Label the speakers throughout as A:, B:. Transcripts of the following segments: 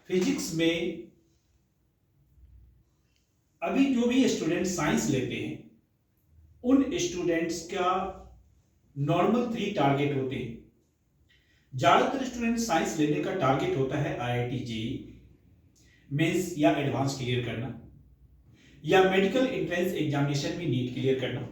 A: Physics में अभी जो भी स्टूडेंट साइंस लेते हैं उन स्टूडेंट्स का नॉर्मल 3 टारगेट होते हैं। ज्यादातर स्टूडेंट साइंस लेने का टारगेट होता है आईआईटी जेईई मेंस या एडवांस क्लियर करना, या मेडिकल एंट्रेंस एग्जामिनेशन में नीट क्लियर करना,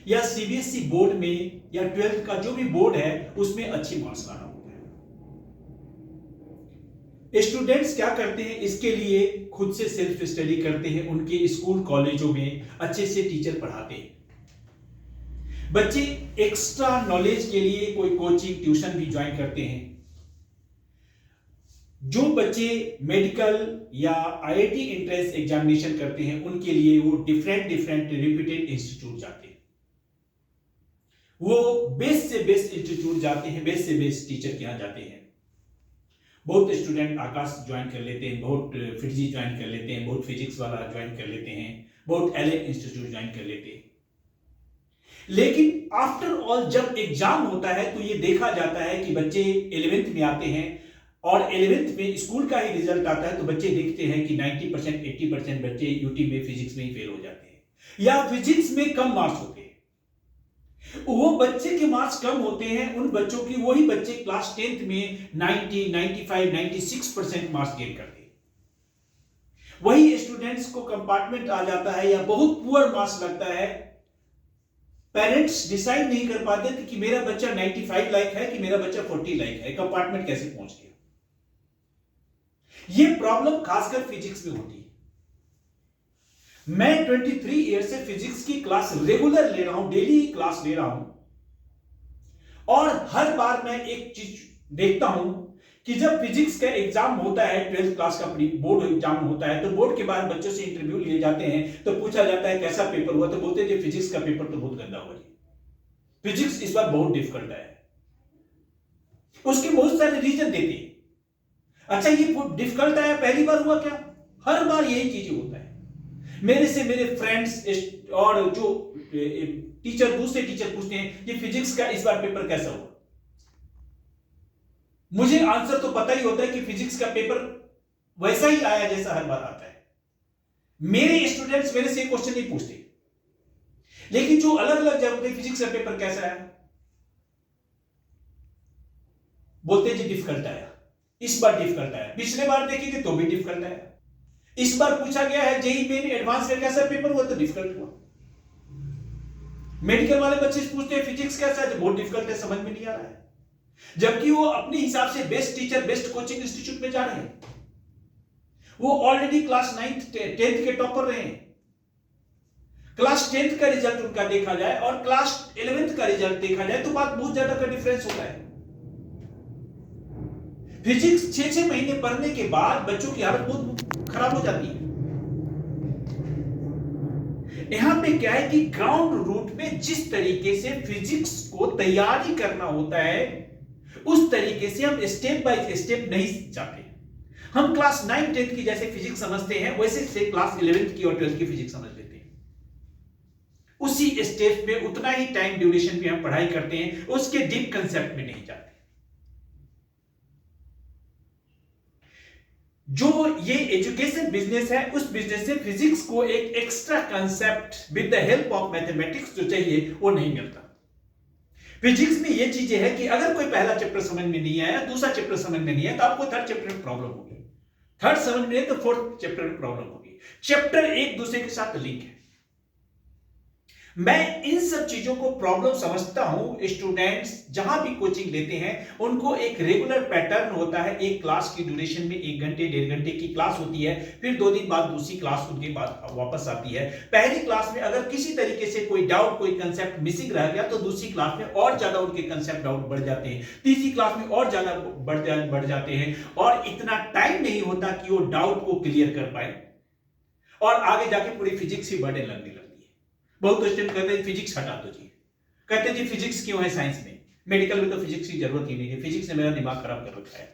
A: या सीबीएसई बोर्ड में या 12th का जो भी बोर्ड है उसमें अच्छी मार्क्स लाना होता है। स्टूडेंट्स क्या करते हैं, इसके लिए खुद से सेल्फ स्टडी करते हैं, उनके स्कूल कॉलेजों में अच्छे से टीचर पढ़ाते हैं। बच्चे एक्स्ट्रा नॉलेज के लिए कोई कोचिंग ट्यूशन भी ज्वाइन करते हैं। जो बच्चे मेडिकल या आईआईटी एंट्रेंस एग्जामिनेशन करते हैं उनके लिए वो डिफरेंट रिप्यूटेड इंस्टीट्यूट जाते हैं, वो बेस्ट से बेस्ट इंस्टीट्यूट जाते हैं, बेस्ट से बेस्ट टीचर के यहां जाते हैं। बहुत स्टूडेंट आकाश ज्वाइन कर लेते हैं, बहुत फिटजी ज्वाइन कर लेते हैं, बहुत फिजिक्स वाला ज्वाइन कर लेते हैं, बहुत एलेन इंस्टीट्यूट ज्वाइन कर लेते हैं। लेकिन आफ्टर ऑल जब एग्जाम होता है तो ये देखा जाता है कि बच्चे 11th में आते हैं और 11th में स्कूल का ही रिजल्ट आता है तो बच्चे देखते हैं कि 90% 80% बच्चे यूटी में फिजिक्स में ही फेल हो जाते हैं या फिजिक्स में कम मार्क्स होते हैं। वो बच्चे के मार्क्स कम होते हैं, उन बच्चों की वही बच्चे क्लास 10th में 90, 95, 96% मार्क्स गेन करते हैं। वही स्टूडेंट्स को कंपार्टमेंट आ जाता है या बहुत पुअर मार्क्स लगता है। पेरेंट्स डिसाइड नहीं कर पाते थे कि मेरा बच्चा 95 लाइक है कि मेरा बच्चा 40 लाइक है, कंपार्टमेंट कैसे पहुंच गया। यह प्रॉब्लम खासकर फिजिक्स में होती है। मैं 23 ईयर से फिजिक्स की क्लास रेगुलर ले रहा हूं, डेली क्लास ले रहा हूं, और हर बार मैं एक चीज देखता हूं कि जब फिजिक्स का एग्जाम होता है, 12th क्लास का बोर्ड एग्जाम होता है, तो बोर्ड के बाद बच्चों से इंटरव्यू लिए जाते हैं तो पूछा जाता है कैसा पेपर हुआ, तो बोलते हैं फिजिक्स का पेपर तो बहुत गंदा हुआ जी, फिजिक्स इस बार बहुत डिफिकल्ट है। उसके बहुत सारे रीजन देते हैं। अच्छा, ये डिफिकल्ट आया, पहली बार हुआ क्या? हर बार यही चीज होता है। मेरे से मेरे फ्रेंड्स और जो टीचर, दूसरे टीचर पूछते हैं कि फिजिक्स का इस बार पेपर कैसा हुआ। मुझे आंसर तो पता ही होता है कि फिजिक्स का पेपर वैसा ही आया जैसा हर बार आता है। मेरे स्टूडेंट्स मेरे से क्वेश्चन नहीं पूछते, लेकिन जो अलग अलग जगह फिजिक्स का पेपर कैसा आया, बोलते हैं जी डिफिकल्ट आया, इस बार डिफिकल्ट आया, पिछले बार देखेंगे तो भी डिफिकल्ट आया, इस बार पूछा गया है जेईई मेन एडवांस का कैसा पेपर हुआ तो डिफिकल्ट हुआ। मेडिकल वाले बच्चे पूछते हैं फिजिक्स कैसा है, बहुत डिफिकल्ट है, समझ में नहीं आ रहा है, जबकि वो अपने हिसाब से best teacher, best coaching institute में जा रहे हैं। वो ऑलरेडी क्लास 9th 10th के टॉपर रहे हैं। क्लास 10th का रिजल्ट उनका देखा जाए और क्लास 11th का रिजल्ट देखा जाए तो बात बहुत ज्यादा का डिफरेंस होता है। फिजिक्स 6 महीने पढ़ने के बाद बच्चों की हालत बहुत खराब हो जाती है। यहां पे क्या है कि ग्राउंड रूट में जिस तरीके से फिजिक्स को तैयारी करना होता है उस तरीके से हम स्टेप बाय स्टेप नहीं जाते। हम क्लास 9 10th की जैसे फिजिक्स समझते हैं वैसे से क्लास 11th की और 12th की फिजिक्स समझ लेते हैं। उसी स्टेप में उतना ही टाइम ड्यूरेशन पे हम पढ़ाई करते हैं, उसके डीप कंसेप्ट में नहीं जाते। जो ये एजुकेशन बिजनेस है, उस बिजनेस से फिजिक्स को एक extra concept with the help of mathematics जो चाहिए वो नहीं मिलता। फिजिक्स में ये चीजें है कि अगर कोई पहला चैप्टर समझ में नहीं आया, दूसरा चैप्टर समझ में नहीं आया, तो आपको थर्ड चैप्टर में प्रॉब्लम होगी, थर्ड समझ में आए तो फोर्थ चैप्टर में प्रॉब्लम होगी। चैप्टर एक दूसरे के साथ लिंक है। मैं इन सब चीजों को प्रॉब्लम समझता हूं। स्टूडेंट्स जहां भी कोचिंग लेते हैं उनको एक रेगुलर पैटर्न होता है। एक क्लास की ड्यूरेशन में 1 घंटे 1.5 घंटे की क्लास होती है, फिर 2 दिन बाद दूसरी क्लास उनके बाद वापस आती है। पहली क्लास में अगर किसी तरीके से कोई डाउट, कोई कंसेप्ट मिसिंग रह गया तो दूसरी क्लास में और ज्यादा उनके कंसेप्ट डाउट बढ़ जाते हैं, तीसरी क्लास में और ज्यादा बढ़ जाते हैं, और इतना टाइम नहीं होता कि वो डाउट को क्लियर कर पाए और आगे जाके पूरी फिजिक्स ही बर्डन लगने लगती है। बहुत क्वेश्चन कहते हैं फिजिक्स हटा दो जी, कहते हैं जी फिजिक्स क्यों है साइंस में, मेडिकल में तो फिजिक्स की जरूरत ही नहीं है, फिजिक्स ने मेरा दिमाग खराब कर रखा है।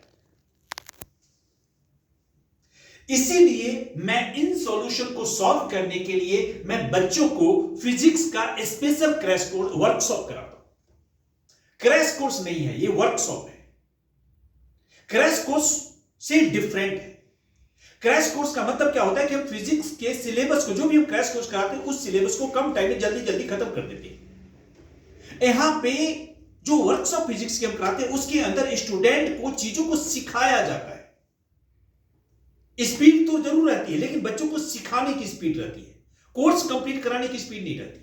A: इसीलिए मैं इन सॉल्यूशन को सॉल्व करने के लिए मैं बच्चों को फिजिक्स का स्पेशल क्रैश कोर्स वर्कशॉप कराता हूं। क्रैश कोर्स नहीं है, ये वर्कशॉप है। क्रैश कोर्स से डिफरेंट है। क्रैश कोर्स का मतलब क्या होता है कि हम फिजिक्स के सिलेबस को, जो भी हम क्रैश कोर्स कराते हैं, उस सिलेबस को कम टाइम में जल्दी जल्दी खत्म कर देते हैं। यहां पे जो वर्कशॉप फिजिक्स के हम कराते हैं उसके अंदर स्टूडेंट को चीजों को सिखाया जाता है। स्पीड तो जरूर रहती है, लेकिन बच्चों को सिखाने की स्पीड रहती है, कोर्स कंप्लीट कराने की स्पीड नहीं रहती।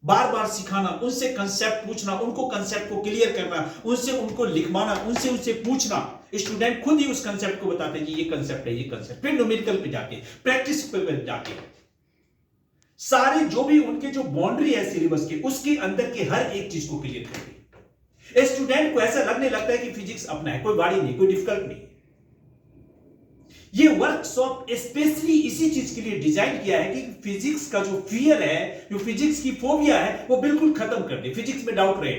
A: बार बार सिखाना, उनसे कंसेप्ट पूछना, उनको कंसेप्ट को क्लियर करना, उनसे उनको लिखवाना, उनसे पूछना। स्टूडेंट खुद ही उस कंसेप्ट को बताते हैं कि ये कंसेप्ट है, ये कंसेप्ट। फिर न्यूमेरिकल पे जाते हैं, प्रैक्टिस पे जाते हैं। सारे जो भी उनके जो बाउंड्री है सिलेबस के, उसके अंदर के हर एक चीज को क्लियर करते हैं। स्टूडेंट को ऐसा लगने लगता है कि फिजिक्स अपना है, कोई बड़ी नहीं, कोई डिफिकल्ट नहीं। ये वर्कशॉप स्पेशली इसी चीज के लिए डिजाइन किया है कि फिजिक्स का जो फियर है, जो फिजिक्स की फोबिया है, वो बिल्कुल खत्म कर दे, फिजिक्स में डाउट रहे।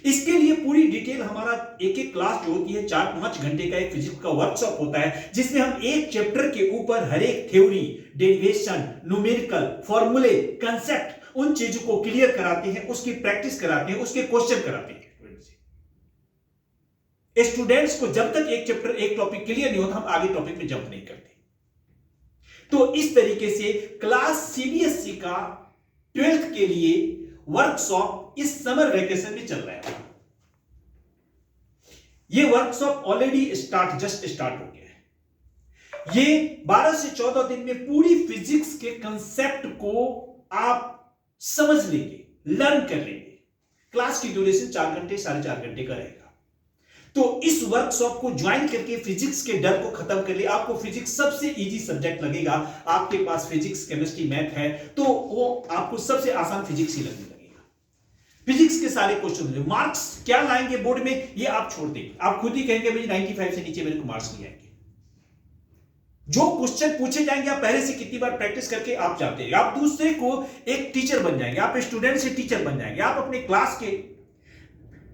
A: इसके लिए पूरी डिटेल हमारा एक एक क्लास जो होती है 4-5 घंटे का एक फिजिक्स का वर्कशॉप होता है, जिसमें हम एक चैप्टर के ऊपर हर एक थ्योरी, डेरिवेशन, न्यूमेरिकल, फॉर्मूले, कंसेप्ट, उन चीजों को क्लियर कराते हैं, उसकी प्रैक्टिस कराते हैं, उसके क्वेश्चन कराते हैं। स्टूडेंट्स को जब तक एक चैप्टर, एक टॉपिक क्लियर नहीं होता, हम आगे टॉपिक में जंप नहीं करते। तो इस तरीके से क्लास सीबीएसई का 12th के लिए वर्कशॉप इस समर वेकेशन में चल रहा है। ये वर्कशॉप ऑलरेडी जस्ट स्टार्ट हो गया है। ये 12 से 14 दिन में पूरी फिजिक्स के कंसेप्ट को आप समझ लेंगे, लर्न कर लेंगे। क्लास की ड्यूरेशन 4 घंटे, 4.5 घंटे का रहेगा। तो इस वर्कशॉप को ज्वाइन करके फिजिक्स के डर को खत्म कर ले। आपको फिजिक्स सबसे इजी सब्जेक्ट लगेगा। आपके पास फिजिक्स, केमिस्ट्री, मैथ है, तो वो आपको सबसे आसान फिजिक्स ही लगने लगेगा। फिजिक्स के सारे क्वेश्चन, मार्क्स क्या लाएंगे बोर्ड में, ये आप छोड़ देंगे। आप खुद ही कहेंगे भाई 95 से नीचे मेरे को मार्क्स नहीं आएंगे। जो क्वेश्चन पूछे जाएंगे, आप पहले से कितनी बार प्रैक्टिस करके आप जाते हैं। आप दूसरे को एक टीचर बन जाएंगे, आप स्टूडेंट से टीचर बन जाएंगे। आप अपने क्लास के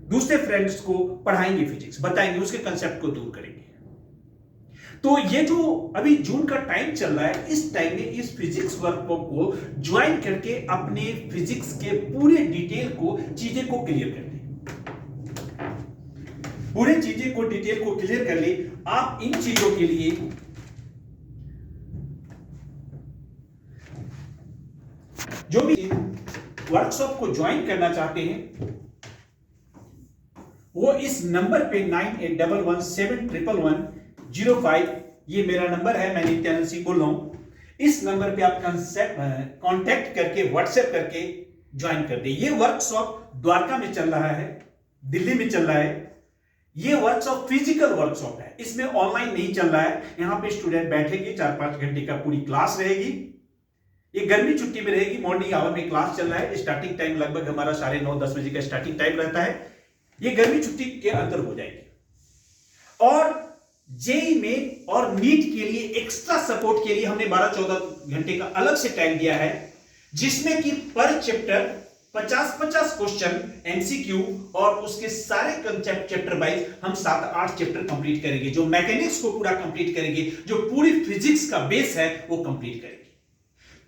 A: दूसरे फ्रेंड्स को पढ़ाएंगे, फिजिक्स बताएंगे, उसके कंसेप्ट को दूर करेंगे। तो ये जो अभी जून का टाइम चल रहा है, इस टाइम में इस फिजिक्स वर्कशॉप को ज्वाइन करके अपने फिजिक्स के पूरे डिटेल को, चीजें को क्लियर कर ले। पूरे चीजें को, डिटेल को क्लियर कर ले। आप इन चीजों के लिए जो भी वर्कशॉप को ज्वाइन करना चाहते हैं, वो इस नंबर पे 9811711105, ये मेरा नंबर है, मैं नित्यानंद सिंह बोल रहा हूं। इस नंबर पे आप कांटेक्ट करके, व्हाट्सएप करके ज्वाइन कर दे। ये वर्कशॉप द्वारका में चल रहा है, दिल्ली में चल रहा है। ये वर्कशॉप फिजिकल वर्कशॉप है, इसमें ऑनलाइन नहीं चल रहा है। यहां पे स्टूडेंट बैठेंगे, 4-5 घंटे का पूरी क्लास रहेगी। ये गर्मी छुट्टी में रहेगी, मॉर्निंग आवर में क्लास चल रहा है। स्टार्टिंग टाइम लगभग हमारा 9:30-10 बजे का स्टार्टिंग टाइम रहता है। ये गर्मी छुट्टी के अंदर हो जाएगी। और जेईई मेन और नीट के लिए एक्स्ट्रा सपोर्ट के लिए हमने 12-14 घंटे का अलग से टाइम दिया है, जिसमें कि पर चैप्टर 50-50 क्वेश्चन एमसीक्यू और उसके सारे कंसेप्ट चैप्टर वाइज हम 7-8 चैप्टर कंप्लीट करेंगे। जो मैकेनिक्स को पूरा कंप्लीट करेंगे, जो पूरी फिजिक्स का बेस है वो कंप्लीट करेंगे।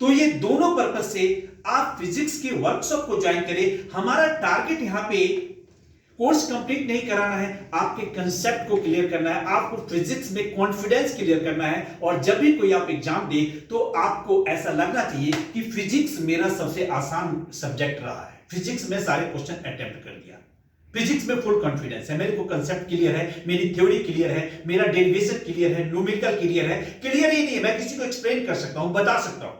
A: तो ये दोनों पर्पज से आप फिजिक्स के वर्कशॉप को ज्वाइन करें। हमारा टारगेट यहां पे कोर्स कंप्लीट नहीं कराना है, आपके कंसेप्ट को क्लियर करना है, आपको फिजिक्स में कॉन्फिडेंस क्लियर करना है। और जब भी कोई आप एग्जाम दे तो आपको ऐसा लगना चाहिए कि फिजिक्स मेरा सबसे आसान सब्जेक्ट रहा है, फिजिक्स में सारे क्वेश्चन अटेम्प्ट कर दिया, फिजिक्स में फुल कॉन्फिडेंस है, मेरे को कंसेप्ट क्लियर है, मेरी थ्योरी क्लियर है, मेरा डेरिवेशन क्लियर है, न्यूमेरिकल क्लियर है। क्लियर ही नहीं है, मैं किसी को एक्सप्लेन कर सकता हूं, बता सकता हूं,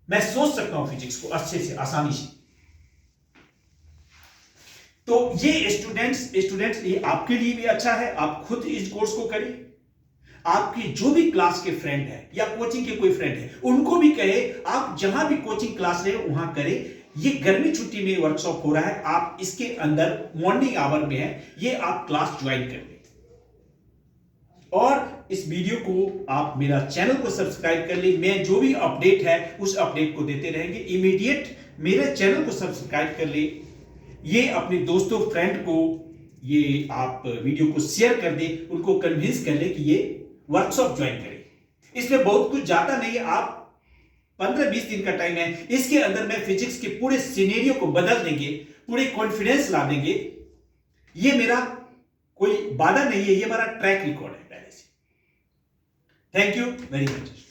A: मैं सोच सकता हूं फिजिक्स को अच्छे से, आसानी से। तो ये स्टूडेंट्स ये आपके लिए भी अच्छा है। आप खुद इस कोर्स को करें। आपकी जो भी क्लास के फ्रेंड है या कोचिंग के कोई फ्रेंड है, उनको भी कहे आप जहां भी कोचिंग क्लास ले वहां करें। ये गर्मी छुट्टी में वर्कशॉप हो रहा है, आप इसके अंदर मॉर्निंग आवर में है, ये आप क्लास ज्वाइन कर लें। और इस वीडियो को आप मेरा चैनल को सब्सक्राइब कर ले। मैं जो भी अपडेट है उस अपडेट को देते रहेंगे। इमीडिएट मेरे चैनल को सब्सक्राइब कर ले। ये अपने दोस्तों, फ्रेंड को ये आप वीडियो को शेयर कर दे, उनको कन्विंस कर ले कि ये वर्कशॉप ज्वाइन करें। इसमें बहुत कुछ ज्यादा नहीं है, आप 15-20 दिन का टाइम है, इसके अंदर मैं फिजिक्स के पूरे सिनेरियो को बदल देंगे, पूरे कॉन्फिडेंस ला देंगे। ये मेरा कोई बाधा नहीं है, ये हमारा ट्रैक रिकॉर्ड है पहले से। Thank you very much.